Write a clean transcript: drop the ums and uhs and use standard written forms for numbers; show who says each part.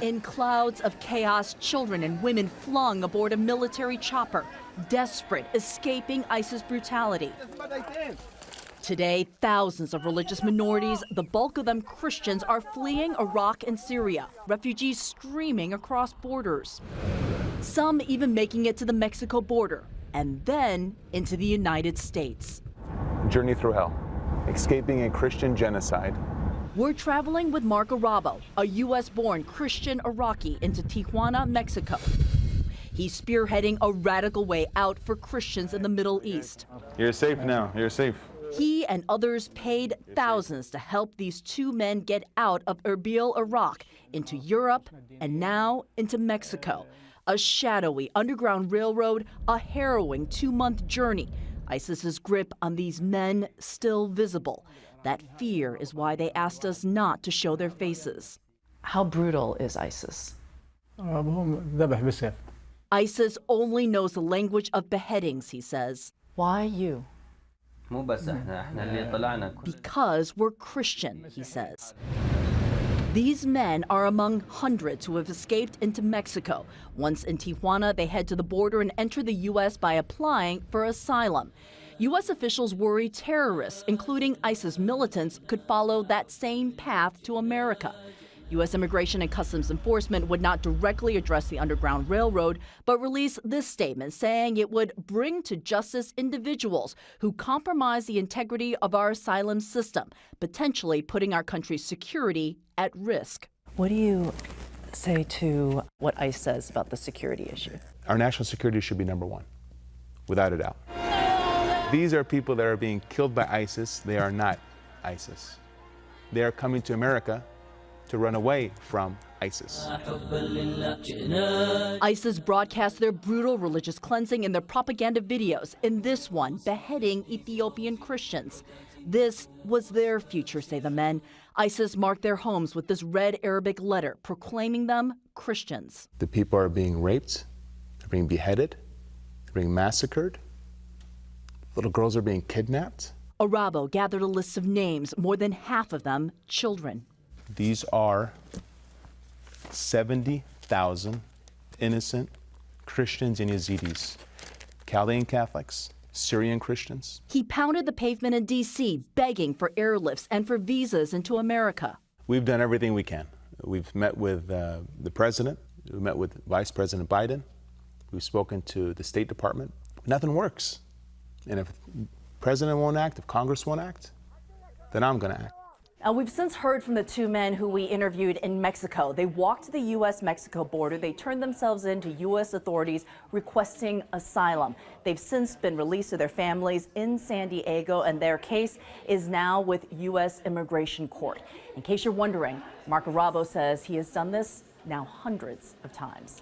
Speaker 1: In clouds of chaos, children and women flung aboard a military chopper, desperate, escaping ISIS brutality. Today, thousands of religious minorities, the bulk of them Christians, are fleeing Iraq and Syria, refugees streaming across borders. Some even making it to the Mexico border, and then into the United States.
Speaker 2: Journey through hell, escaping a Christian genocide.
Speaker 1: We're traveling with Mark Arabo, a U.S.-born Christian Iraqi, into Tijuana, Mexico. He's spearheading a radical way out for Christians in the Middle East.
Speaker 2: You're safe now, you're safe.
Speaker 1: He and others paid thousands to help these two men get out of Erbil, Iraq, into Europe, and now into Mexico. A shadowy underground railroad, a harrowing 2-month journey. ISIS's grip on these men still visible. That fear is why they asked us not to show their faces. How brutal is ISIS? ISIS only knows the language of beheadings, he says. Why you? Because we're Christian, he says. These men are among hundreds who have escaped into Mexico. Once in Tijuana, they head to the border and enter the U.S. by applying for asylum. U.S. officials worry terrorists, including ISIS militants, could follow that same path to America. U.S. Immigration and Customs Enforcement would not directly address the Underground Railroad, but release this statement saying it would bring to justice individuals who compromise the integrity of our asylum system, potentially putting our country's security at risk. What do you say to what ICE says about the security issue?
Speaker 2: Our national security should be number one, without a doubt. These are people that are being killed by ISIS. They are not ISIS. They are coming to America to run away from ISIS.
Speaker 1: ISIS broadcasts their brutal religious cleansing in their propaganda videos. In this one, beheading Ethiopian Christians. This was their future, say the men. ISIS marked their homes with this red Arabic letter proclaiming them Christians.
Speaker 2: The people are being raped, they're being beheaded, they're being massacred. Little girls are being kidnapped.
Speaker 1: Arabo gathered a list of names, more than half of them children.
Speaker 2: These are 70,000 innocent Christians and Yazidis, Chaldean Catholics, Syrian Christians.
Speaker 1: He pounded the pavement in D.C., begging for airlifts and for visas into America.
Speaker 2: We've done everything we can. We've met with the president. We've met with Vice President Biden. We've spoken to the State Department. Nothing works. And if the president won't act, if Congress won't act, then I'm going to act.
Speaker 1: We've since heard from the two men who we interviewed in Mexico. They walked to the U.S.-Mexico border. They turned themselves in to U.S. authorities requesting asylum. They've since been released to their families in San Diego, and their case is now with U.S. Immigration Court. In case you're wondering, Mark Arabo says he has done this now hundreds of times.